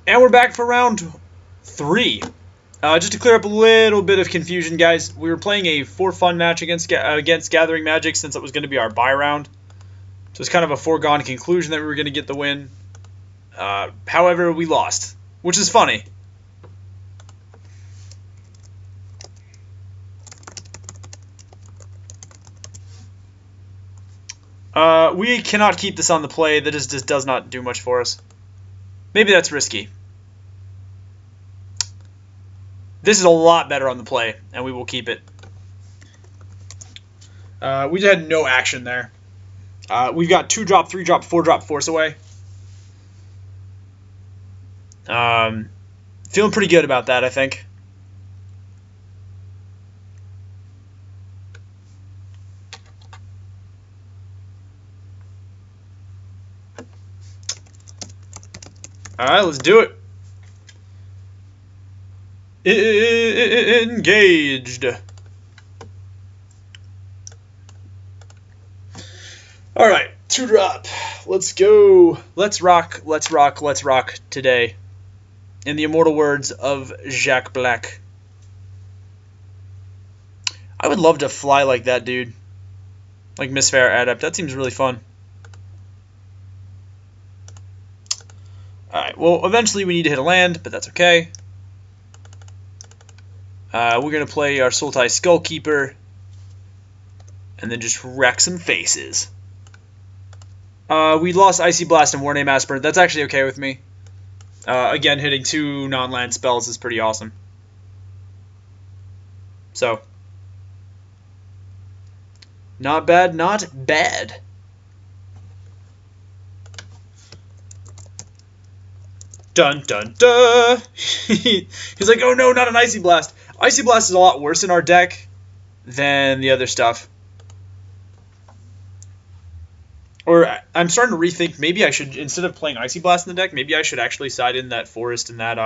And we're back for round 3. Just to clear up a little bit of confusion, guys, we were playing a for-fun match against Gathering Magic since it was going to be our bye round. So it's kind of a foregone conclusion that we were going to get the win. However, we lost, which is funny. We cannot keep this on the play. That just does not do much for us. Maybe that's risky. This is a lot better on the play, and we will keep it. We had no action there. We've got 2-drop, 3-drop, 4-drop Force Away. Feeling pretty good about that, I think. Alright, let's do it. Engaged. Alright, 2-drop. Let's go. Let's rock, let's rock, let's rock today. In the immortal words of Jacques Black. I would love to fly like that, dude. Like Misfire Adept. That seems really fun. Alright, well, eventually we need to hit a land, but that's okay. We're going to play our Sultai Skullkeeper, and then just wreck some faces. We lost Icy Blast and Warname Aspirant. That's actually okay with me. Again, hitting 2 non-land spells is pretty awesome. So, not bad, not bad. Dun dun dun! He's like, oh no, not an Icy Blast. Icy Blast is a lot worse in our deck than the other stuff. Or I'm starting to rethink, maybe I should, instead of playing Icy Blast in the deck, maybe I should actually side in that Forest and that,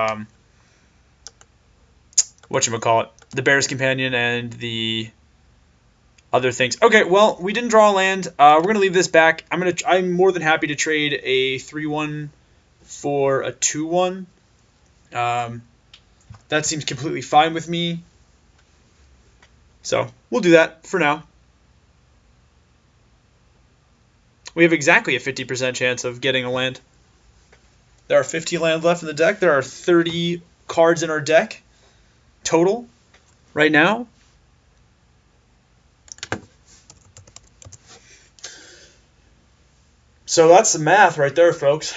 whatchamacallit, the Bear's Companion and the other things. Okay, well, we didn't draw a land. We're going to leave this back. I'm more than happy to trade a 3-1 for a 2-1. That seems completely fine with me. So, we'll do that for now. We have exactly a 50% chance of getting a land. There are 50 land left in the deck. There are 30 cards in our deck total right now. So that's the math right there, folks.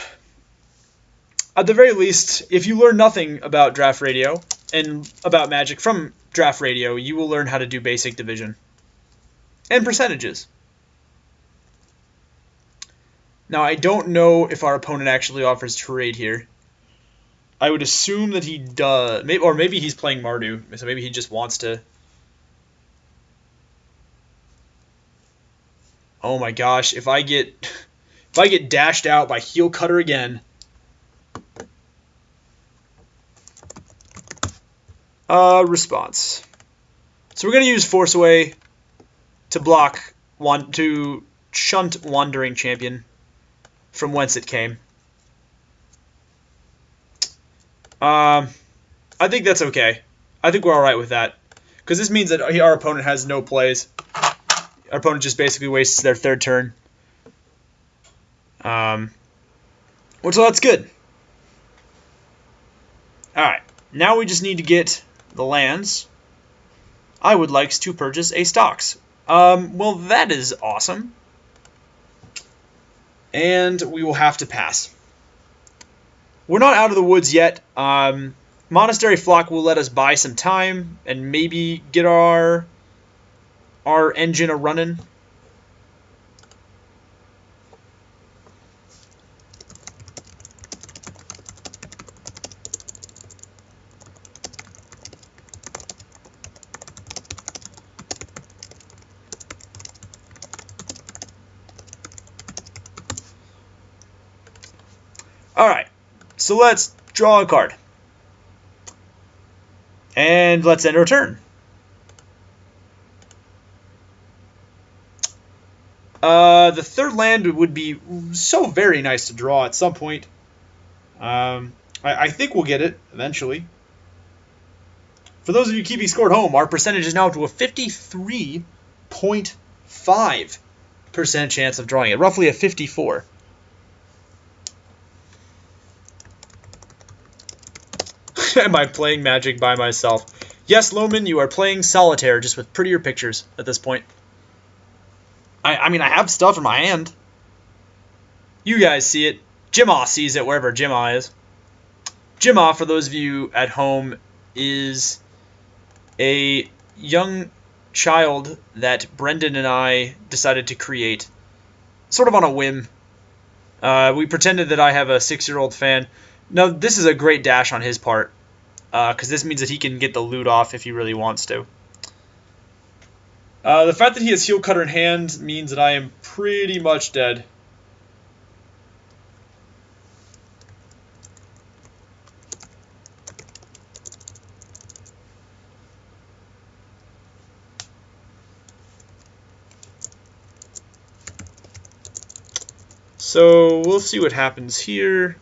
At the very least, if you learn nothing about Draftradio and about Magic from Draftradio, you will learn how to do basic division and percentages. Now, I don't know if our opponent actually offers trade here. I would assume that he does, or maybe he's playing Mardu, so maybe he just wants to. Oh my gosh! If I get dashed out by Heel Cutter again. Response. So we're going to use Force Away to to shunt Wandering Champion from whence it came. I think that's okay. I think we're alright with that. Because this means that our opponent has no plays. Our opponent just basically wastes their 3rd turn. Which, well, that's good. Alright. Now we just need to get the lands. I would like to purchase a Stocks. Well, that is awesome. And we will have to pass. We're not out of the woods yet. Monastery Flock will let us buy some time and maybe get our engine a-running. Alright, so let's draw a card. And let's end our turn. The 3rd land would be so very nice to draw at some point. I think we'll get it eventually. For those of you keeping score at home, our percentage is now up to a 53.5% chance of drawing it, roughly a 54. Am I playing Magic by myself? Yes, Loman, you are playing solitaire, just with prettier pictures at this point. I mean, I have stuff in my hand. You guys see it. Jimma sees it wherever Jimma is. Jimma, for those of you at home, is a young child that Brendan and I decided to create, sort of on a whim. We pretended that I have a 6-year-old fan. No, this is a great dash on his part, because this means that he can get the loot off if he really wants to. The fact that he has Heel Cutter in hand means that I am pretty much dead. So we'll see what happens here.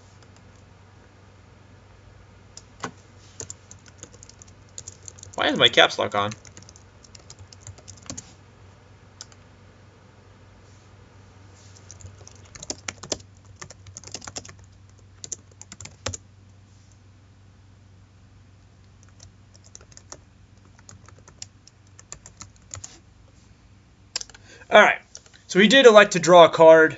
Why is my caps lock on? Alright, so he did elect to draw a card.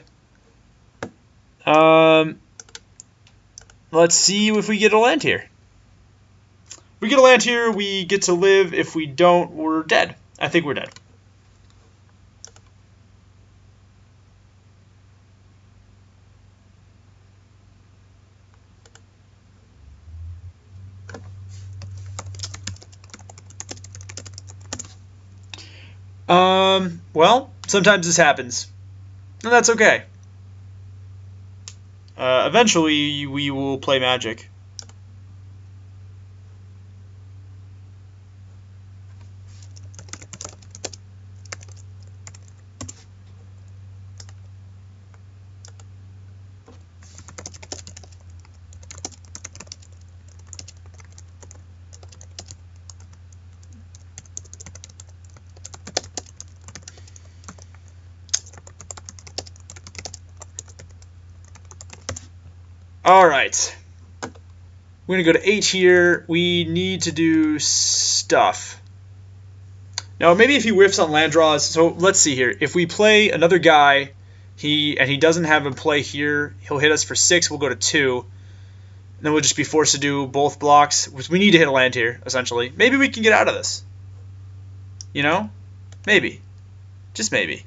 Let's see if we get a land here. If we get a land here, we get to live. If we don't, we're dead. I think we're dead. Well, sometimes this happens, and that's okay. Eventually, we will play Magic. Alright. We're going to go to 8 here. We need to do stuff. Now, maybe if he whiffs on land draws. So let's see here. If we play another guy, and he doesn't have a play here, he'll hit us for 6. We'll go to 2. And then we'll just be forced to do both blocks. We need to hit a land here, essentially. Maybe we can get out of this. You know? Maybe. Just maybe.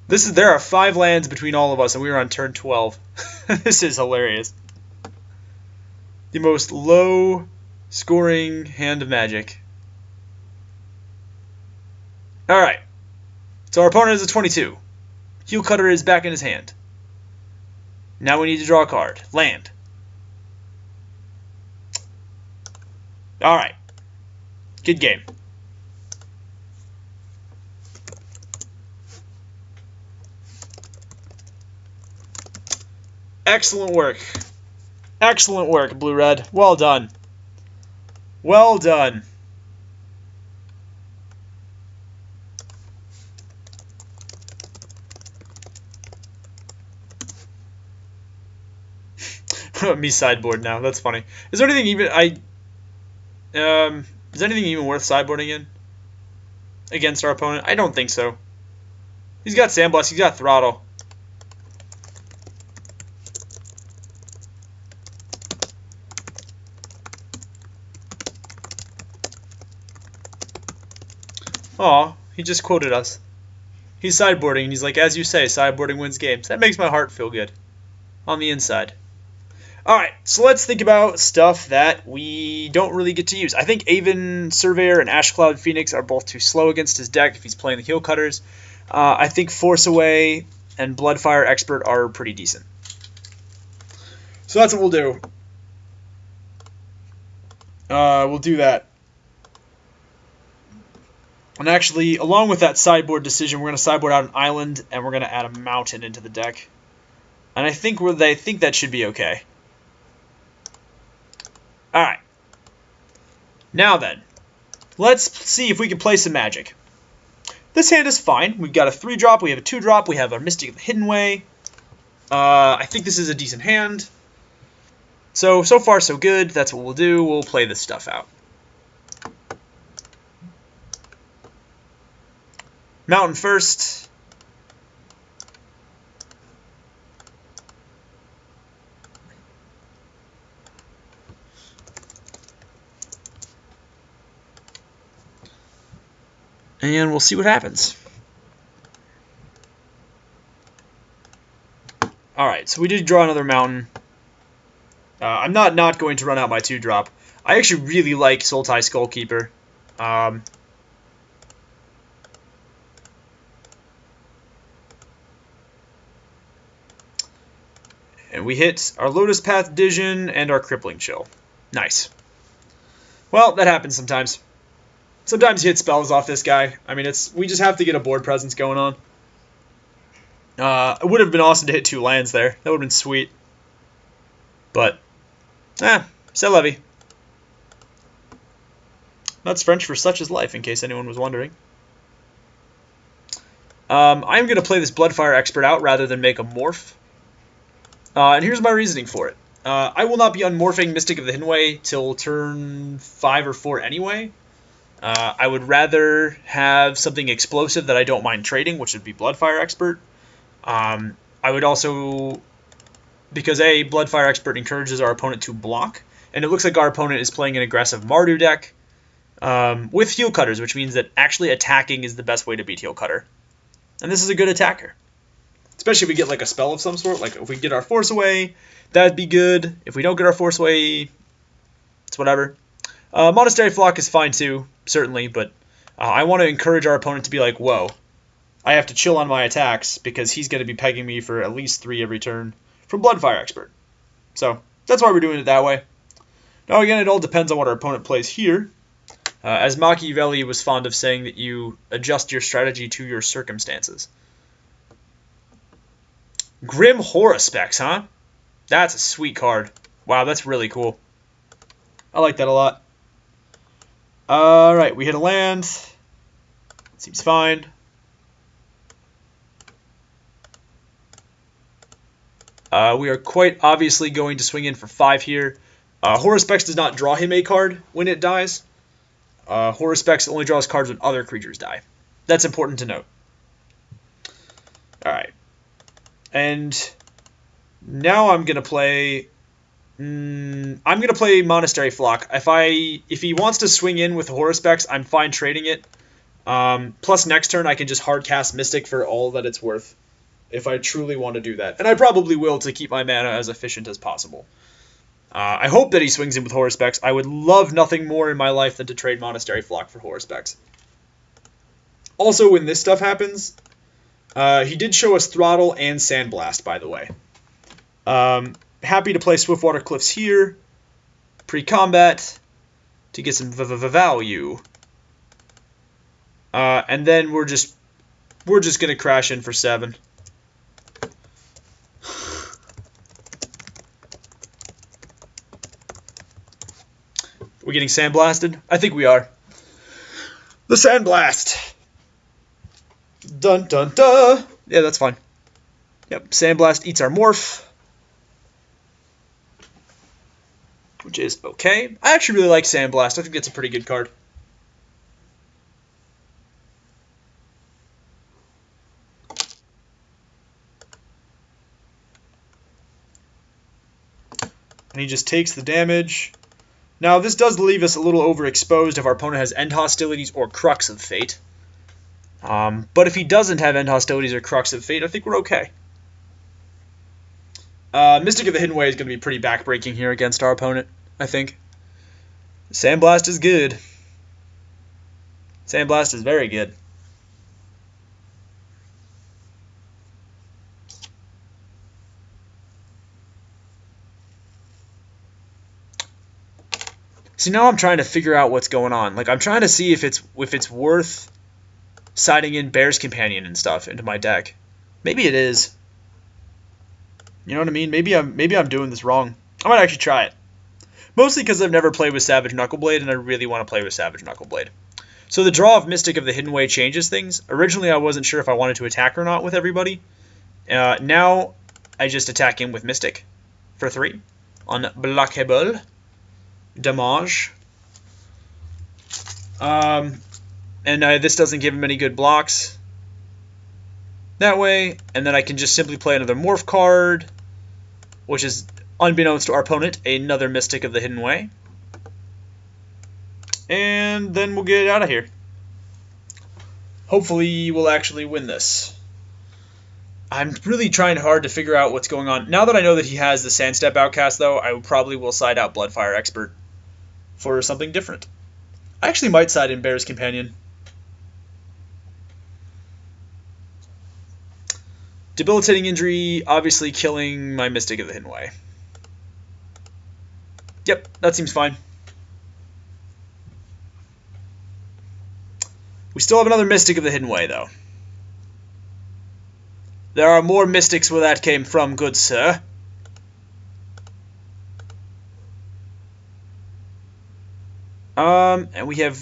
There are 5 lands between all of us, and we are on turn 12. This is hilarious. The most low-scoring hand of Magic. Alright. So our opponent is a 22. Heel Cutter is back in his hand. Now we need to draw a card. Land. Alright. Good game. Excellent work. Excellent work, Blue-Red. Well done. Well done. Me sideboard now. That's funny. Is there anything even is anything even worth sideboarding in against our opponent? I don't think so. He's got Sandblast. He's got Throttle. Aw, he just quoted us. He's sideboarding, and he's like, as you say, sideboarding wins games. That makes my heart feel good. On the inside. Alright, so let's think about stuff that we don't really get to use. I think Aven Surveyor and Ashcloud Phoenix are both too slow against his deck if he's playing the Heel Cutters. I think Force Away and Bloodfire Expert are pretty decent. So that's what we'll do. We'll do that. And actually, along with that sideboard decision, we're going to sideboard out an island, and we're going to add a mountain into the deck. And I think that should be okay. Alright. Now then, let's see if we can play some Magic. This hand is fine. We've got a 3-drop, we have a 2-drop, we have our Mystic of the Hidden Way. I think this is a decent hand. So far so good. That's what we'll do. We'll play this stuff out. Mountain first. And we'll see what happens. Alright, so we did draw another mountain. I'm not going to run out my 2-drop. I actually really like Sultai Skullkeeper. And we hit our Lotus Path Vision and our Crippling Chill. Nice. Well, that happens sometimes. Sometimes you hit spells off this guy. I mean, we just have to get a board presence going on. It would have been awesome to hit 2 lands there. That would have been sweet. But, c'est la vie. That's French for such is life, in case anyone was wondering. I'm going to play this Bloodfire Expert out rather than make a morph. And here's my reasoning for it. I will not be unmorphing Mystic of the Hidden Way till turn 5 or 4 anyway. I would rather have something explosive that I don't mind trading, which would be Bloodfire Expert. I would also, because Bloodfire Expert encourages our opponent to block, and it looks like our opponent is playing an aggressive Mardu deck with Heel Cutters, which means that actually attacking is the best way to beat Heel Cutter. And this is a good attacker. Especially if we get like a spell of some sort, like if we get our Force away, that'd be good. If we don't get our Force away, it's whatever. Monastery Flock is fine too, certainly, but I want to encourage our opponent to be like, whoa, I have to chill on my attacks because he's going to be pegging me for at least 3 every turn from Bloodfire Expert. So that's why we're doing it that way. Now again, it all depends on what our opponent plays here. As Machiavelli was fond of saying that you adjust your strategy to your circumstances. Grim Horospex, huh? That's a sweet card. Wow, that's really cool. I like that a lot. Alright, we hit a land. Seems fine. We are quite obviously going to swing in for 5 here. Horospex does not draw him a card when it dies. Horospex only draws cards when other creatures die. That's important to note. Alright. And now I'm going to play... I'm going to play Monastery Flock. If he wants to swing in with Horospex, I'm fine trading it. Plus next turn I can just hardcast Mystic for all that it's worth. If I truly want to do that. And I probably will to keep my mana as efficient as possible. I hope that he swings in with Horospex. I would love nothing more in my life than to trade Monastery Flock for Horospex. Also, when this stuff happens, he did show us Throttle and Sandblast, by the way. Happy to play Swiftwater Cliffs here, pre-combat, to get some value. And then we're just gonna crash in for 7. We getting sandblasted? I think we are. The Sandblast. Dun dun dun. Yeah, that's fine. Yep, Sandblast eats our morph, which is okay. I actually really like Sandblast. I think that's a pretty good card. And he just takes the damage. Now, this does leave us a little overexposed if our opponent has End Hostilities or Crux of Fate. But if he doesn't have End Hostilities or Crux of Fate, I think we're okay. Mystic of the Hidden Way is going to be pretty backbreaking here against our opponent, I think. Sandblast is good. Sandblast is very good. See, now I'm trying to figure out what's going on. Like, I'm trying to see if it's worth siding in Bear's Companion and stuff into my deck. Maybe it is. You know what I mean? Maybe I'm doing this wrong. I might actually try it. Mostly because I've never played with Savage Knuckleblade, and I really want to play with Savage Knuckleblade. So the draw of Mystic of the Hidden Way changes things. Originally, I wasn't sure if I wanted to attack or not with everybody. Now, I just attack him with Mystic for 3. Unblockable. Damage. This doesn't give him any good blocks. That way, and then I can just simply play another Morph card, which is, unbeknownst to our opponent, another Mystic of the Hidden Way. And then we'll get out of here. Hopefully we'll actually win this. I'm really trying hard to figure out what's going on. Now that I know that he has the Sandstep Outcast, though, I probably will side out Bloodfire Expert for something different. I actually might side in Bear's Companion. Debilitating Injury, obviously killing my Mystic of the Hidden Way. Yep, that seems fine. We still have another Mystic of the Hidden Way, though. There are more Mystics where that came from, good sir. And we have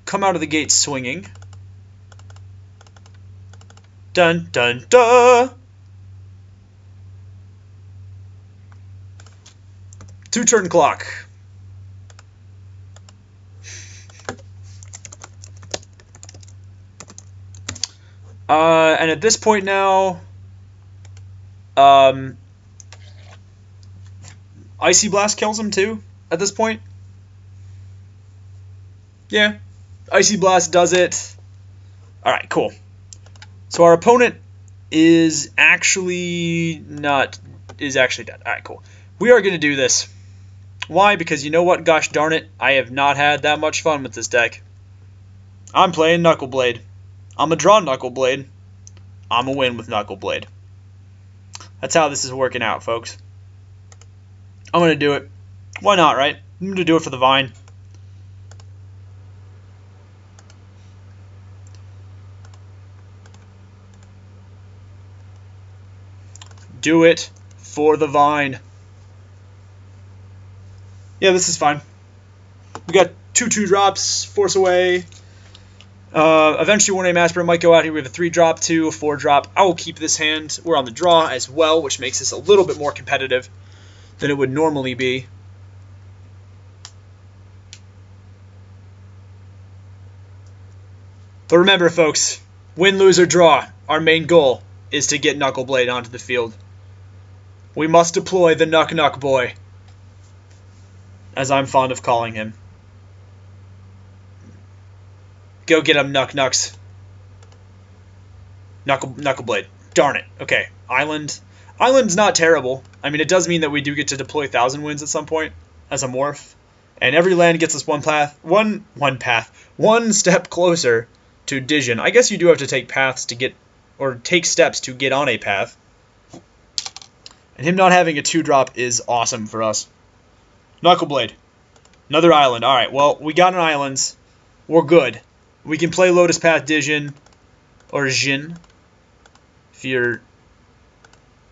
come out of the gate swinging. Dun dun dun! 2-turn clock. And at this point now, Icy Blast kills him too, at this point. Yeah, Icy Blast does it. Alright, cool. So our opponent is actually dead. Alright, cool. We are going to do this. Why? Because you know what? Gosh darn it, I have not had that much fun with this deck. I'm playing Knuckleblade. I'm going to draw Knuckleblade. I'm going to win with Knuckleblade. That's how this is working out, folks. I'm going to do it. Why not, right? I'm going to do it for the Vine. Do it for the Vine. Yeah, this is fine. We got 2/2 drops, Force Away. Eventually, War Name Aspirant might go out here. We have a 3-drop, 2, a 4-drop. I will keep this hand. We're on the draw as well, which makes this a little bit more competitive than it would normally be. But remember, folks, win, lose, or draw, our main goal is to get Knuckleblade onto the field. We must deploy the Knuck Knuck Boy, as I'm fond of calling him. Go get him, Knuck Knucks. Knuckleblade. Darn it. Okay. Island. Island's not terrible. I mean, it does mean that we do get to deploy Thousand Winds at some point as a morph. And every land gets us one step closer to Dijon. I guess you do have to take paths to get, or take steps to get on a path. And him not having a 2-drop is awesome for us. Knuckleblade. Another island. Alright, well, we got an islands. We're good. We can play Lotus Path Dijon, or Jin. If you're...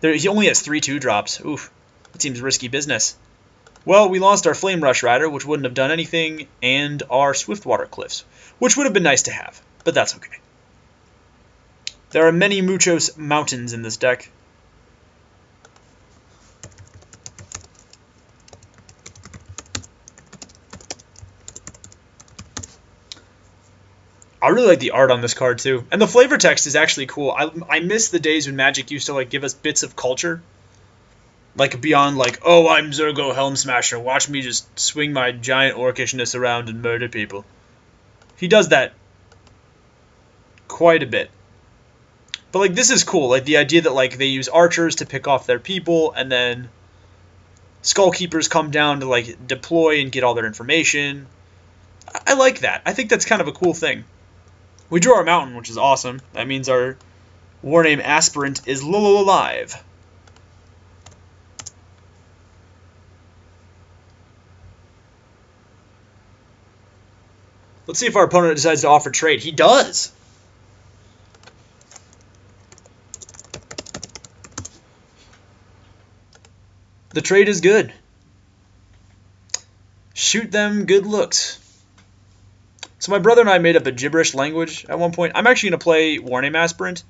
he only has 3 2-drops. Oof, that seems risky business. Well, we lost our Flame Rush Rider, which wouldn't have done anything, and our Swiftwater Cliffs, which would have been nice to have, but that's okay. There are many muchos mountains in this deck. I really like the art on this card, too. And the flavor text is actually cool. I miss the days when Magic used to, like, give us bits of culture. Like, beyond, like, oh, I'm Zergo Helm Smasher. Watch me just swing my giant orcishness around and murder people. He does that quite a bit. But, like, this is cool. Like, the idea that, like, they use archers to pick off their people, and then Skullkeepers come down to, like, deploy and get all their information. I like that. I think that's kind of a cool thing. We drew our mountain, which is awesome. That means our War Name Aspirant is alive. Let's see if our opponent decides to offer trade. He does! The trade is good. Shoot them good looks. So my brother and I made up a gibberish language at one point. I'm actually going to play Warname Aspirant.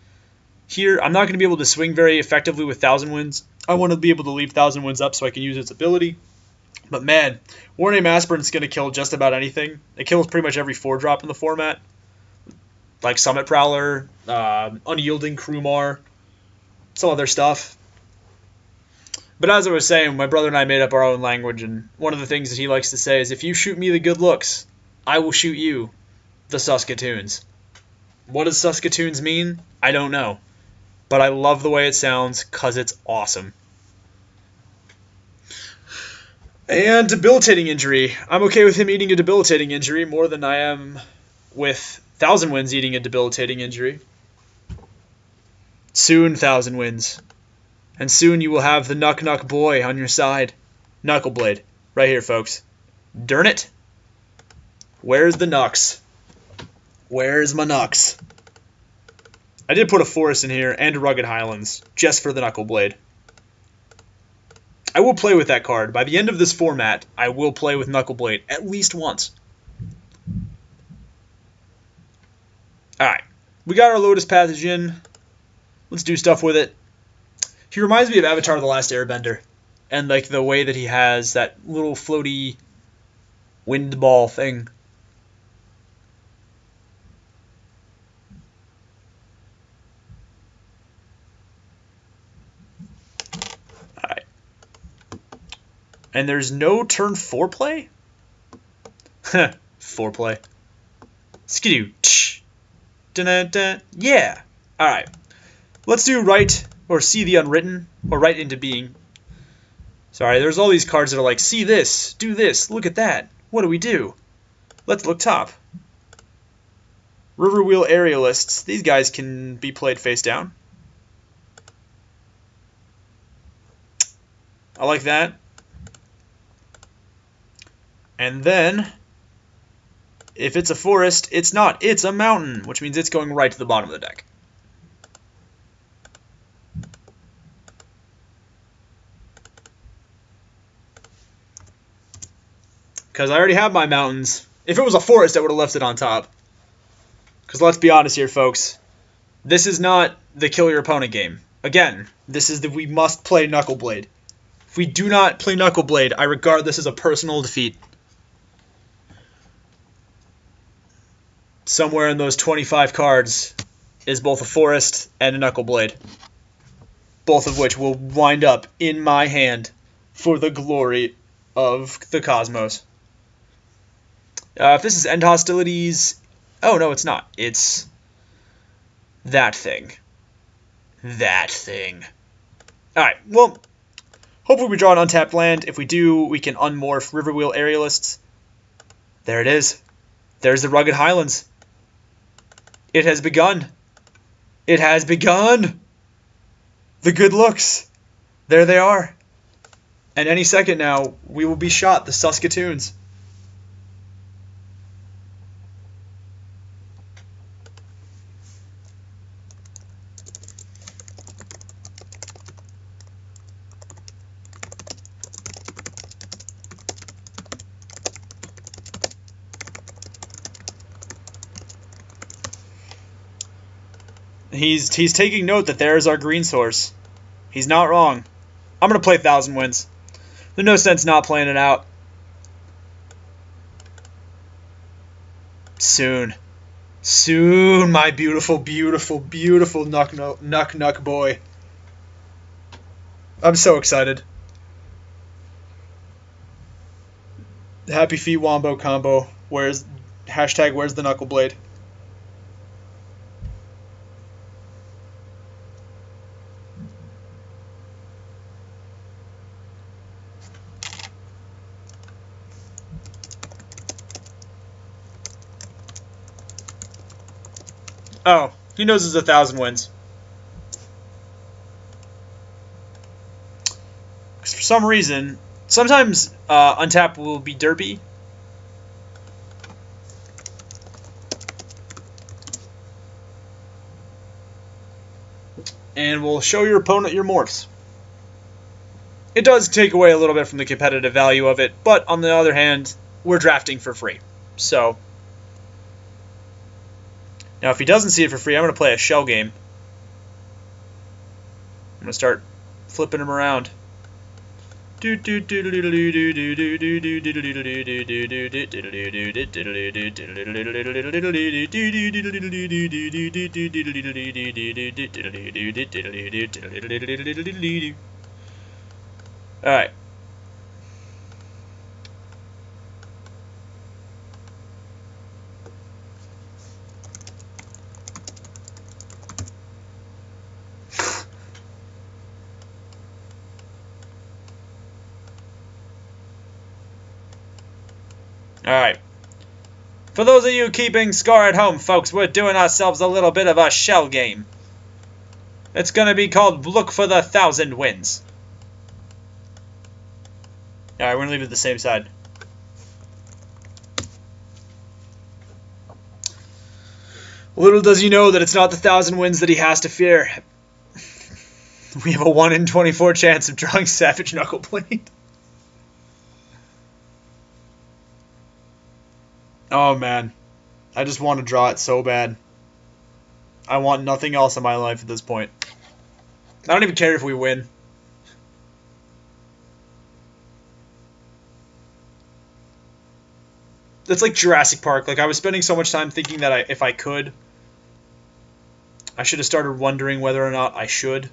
Here, I'm not going to be able to swing very effectively with 1,000 Winds. I want to be able to leave 1,000 Winds up so I can use its ability. But man, Warname Aspirant's going to kill just about anything. It kills pretty much every 4-drop in the format. Like Summit Prowler, Unyielding Krumar, some other stuff. But as I was saying, my brother and I made up our own language, and one of the things that he likes to say is, if you shoot me the good looks, I will shoot you the Saskatoons. What does Saskatoons mean? I don't know. But I love the way it sounds, because it's awesome. And debilitating injury. I'm okay with him eating a debilitating injury more than I am with 1,000 Winds eating a debilitating injury. Soon 1,000 Winds. And soon you will have the Nuck Nuck Boy on your side. Knuckleblade. Right here, folks. Darn it. Where's the Nucks? Where's my Nucks? I did put a Forest in here and a Rugged Highlands, just for the Knuckleblade. I will play with that card. By the end of this format, I will play with Knuckleblade at least once. Alright. We got our Lotus Pathogen. Let's do stuff with it. He reminds me of Avatar: The Last Airbender. And like the way that he has that little floaty wind ball thing. Alright. And there's no turn 4 play? 4 play. Skidoo. Dun-dun-dun. Yeah. Alright. Let's do Write or See the Unwritten or Write into Being. Sorry, there's all these cards that are like, see this, do this, look at that. What do we do? Let's look top. Riverwheel Aerialists. These guys can be played face down. I like that. And then, if it's a forest, it's not. It's a mountain, which means it's going right to the bottom of the deck. Because I already have my mountains. If it was a forest, I would have left it on top. Because let's be honest here, folks. This is not the kill your opponent game. Again, this is the we must play Knuckleblade. If we do not play Knuckleblade, I regard this as a personal defeat. Somewhere in those 25 cards is both a forest and a Knuckleblade. Both of which will wind up in my hand for the glory of the cosmos. If this is End Hostilities... Oh, no, it's not. It's that thing. That thing. Alright, well, hopefully we draw an untapped land. If we do, we can unmorph Riverwheel Aerialists. There it is. There's the Rugged Highlands. It has begun. It has begun. The good looks. There they are. And any second now, we will be shot, the Saskatoons. He's taking note that there is our green source. He's not wrong. I'm going to play 1,000 Winds. There's no sense not playing it out. Soon. Soon, my beautiful, beautiful, beautiful Nuck boy. I'm so excited. Happy Feet Wombo combo. Where's the Knuckleblade? Oh, he knows it's 1,000 Winds. Because for some reason, sometimes untap will be derpy. And will show your opponent your morphs. it does take away a little bit from the competitive value of it, but on the other hand, we're drafting for free. So, now if he doesn't see it for free, I'm going to play a shell game. I'm going to start flipping him around. Alright. Alright. For those of you keeping score at home, folks, we're doing ourselves a little bit of a shell game. It's going to be called Look for the 1,000 Wins. Alright, we're going to leave it the same side. Little does he know that it's not the 1,000 wins that he has to fear. We have a 1 in 24 chance of drawing Savage Knuckleblade. Oh man, I just want to draw it so bad. I want nothing else in my life at this point. I don't even care if we win. It's like Jurassic Park. Like, I was spending so much time thinking that if I could, I should have started wondering whether or not I should.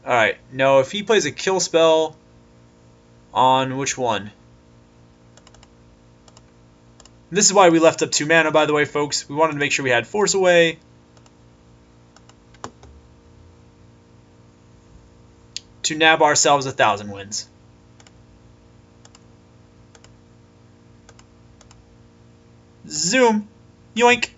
Alright, no, if he plays a kill spell on which one? This is why we left up 2 mana, by the way, folks. We wanted to make sure we had Force Away. To nab ourselves 1,000 wins. Zoom. Yoink.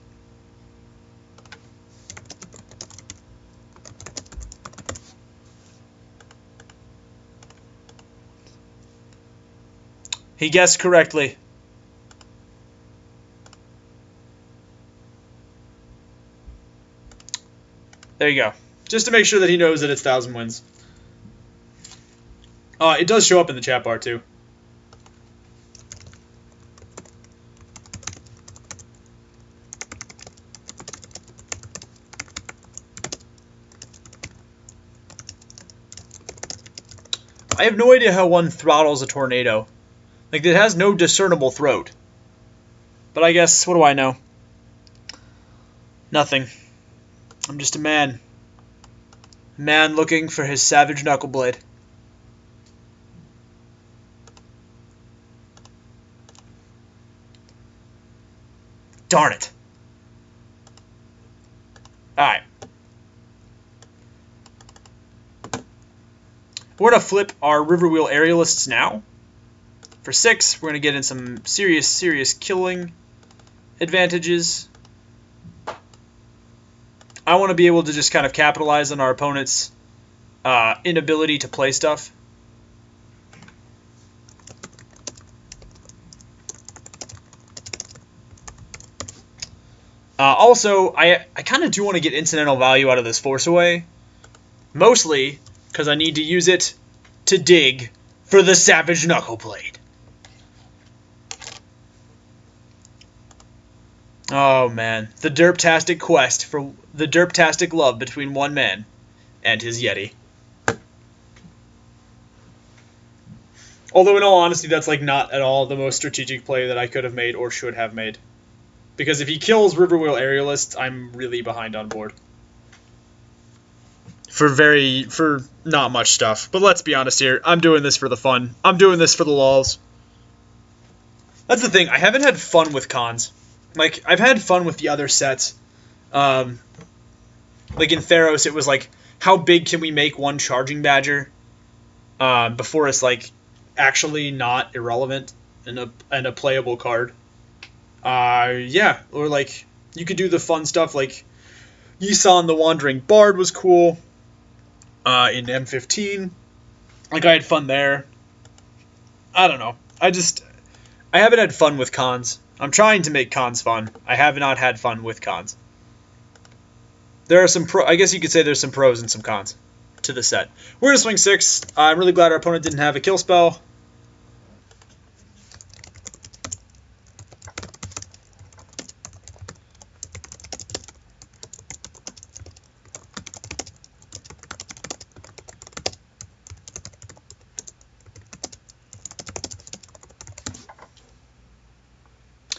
He guessed correctly. There you go. Just to make sure that he knows that it's 1,000 wins. It does show up in the chat bar, too. I have no idea how one throttles a tornado. Like, it has no discernible throat. But I guess, what do I know? Nothing. I'm just a man. A man looking for his Savage Knuckleblade. Darn it. Alright. We're going to flip our Riverwheel Aerialists now. For 6, we're going to get in some serious killing advantages. I want to be able to just kind of capitalize on our opponent's inability to play stuff. Also, I kind of do want to get incidental value out of this Force Away. Mostly because I need to use it to dig for the Savage Knuckleblade. Oh man, the derptastic quest for the derptastic love between one man and his Yeti. Although in all honesty, that's like not at all the most strategic play that I could have made or should have made. Because if he kills Riverwheel Aerialists, I'm really behind on board. For not much stuff. But let's be honest here, I'm doing this for the fun. I'm doing this for the lols. That's the thing, I haven't had fun with cons. Like, I've had fun with the other sets. Like in Theros, it was like, how big can we make one Charging Badger before it's like actually not irrelevant and a playable card. Yeah, or like you could do the fun stuff like Yisan the Wandering Bard was cool in M15. Like I had fun there. I don't know. I haven't had fun with cons. I'm trying to make cons fun. I have not had fun with cons. there are some I guess you could say there's some pros and some cons to the set. We're going to swing 6. I'm really glad our opponent didn't have a kill spell.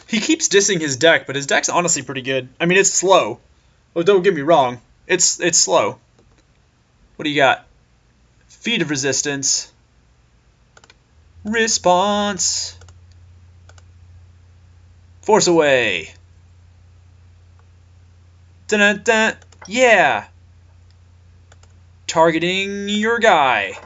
He keeps dissing his deck, but his deck's honestly pretty good. I mean, it's slow. Oh, don't get me wrong. It's slow. What do you got? Feat of Resistance. Response. Force Away. Dun-dun-dun. Yeah. Targeting your guy.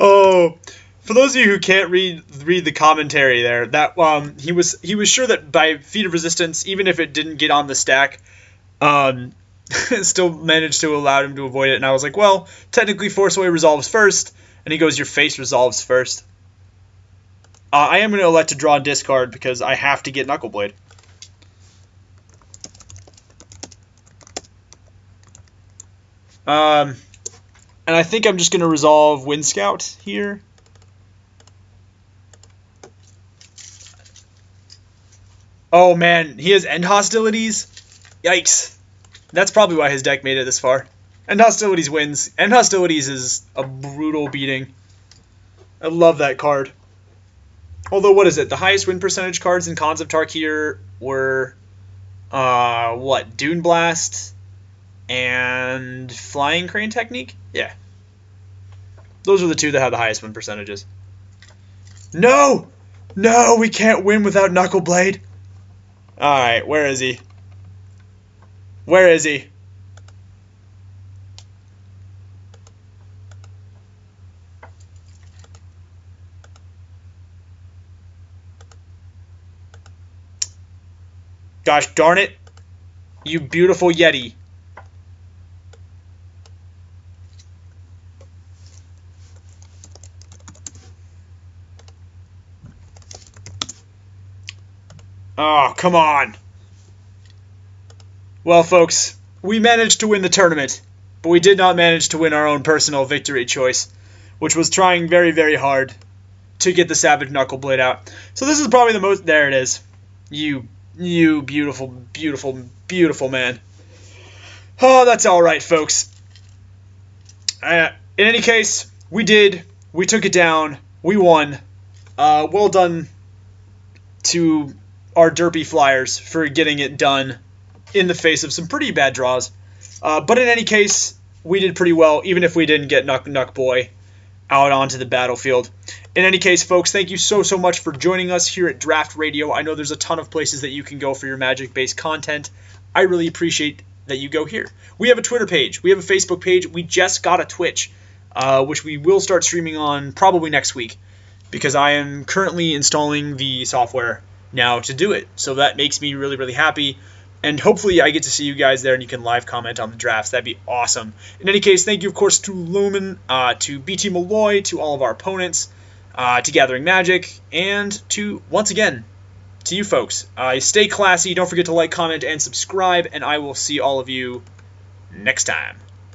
Oh, for those of you who can't read the commentary there, that he was sure that by Feat of Resistance, even if it didn't get on the stack, it still managed to allow him to avoid it. And I was like, well, technically Force Away resolves first, and he goes, your face resolves first. I am going to elect to draw a discard because I have to get Knuckleblade. And I think I'm just going to resolve Wind Scout here. Oh man, he has End Hostilities? Yikes. That's probably why his deck made it this far. End Hostilities wins. End Hostilities is a brutal beating. I love that card. Although, what is it? The highest win percentage cards in Cons of Tarkir were, what? Dune Blast and Flying Crane Technique? Yeah. Those are the two that have the highest win percentages. No! No, we can't win without Knuckleblade. Alright, where is he? Where is he? Gosh darn it. You beautiful Yeti. Oh, come on. Well, folks, we managed to win the tournament, but we did not manage to win our own personal victory choice, which was trying very, very hard to get the Savage Knuckleblade out. So this is probably the most... There it is. You beautiful, beautiful, beautiful man. Oh, that's all right, folks. In any case, we did. We took it down. We won. Well done to our derpy Flyers for getting it done in the face of some pretty bad draws. But in any case, we did pretty well, even if we didn't get Knuck Boy out onto the battlefield. In any case, folks, thank you so much for joining us here at Draft Radio. I know there's a ton of places that you can go for your Magic-based content. I really appreciate that you go here. We have a Twitter page. We have a Facebook page. We just got a Twitch, which we will start streaming on probably next week, because I am currently installing the software now to do it. So that makes me really, really happy. And hopefully I get to see you guys there and you can live comment on the drafts. That'd be awesome. In any case, thank you, of course, to Lumen, to BT Malloy, to all of our opponents, to Gathering Magic, and to, once again, to you folks. Stay classy. Don't forget to like, comment, and subscribe, and I will see all of you next time.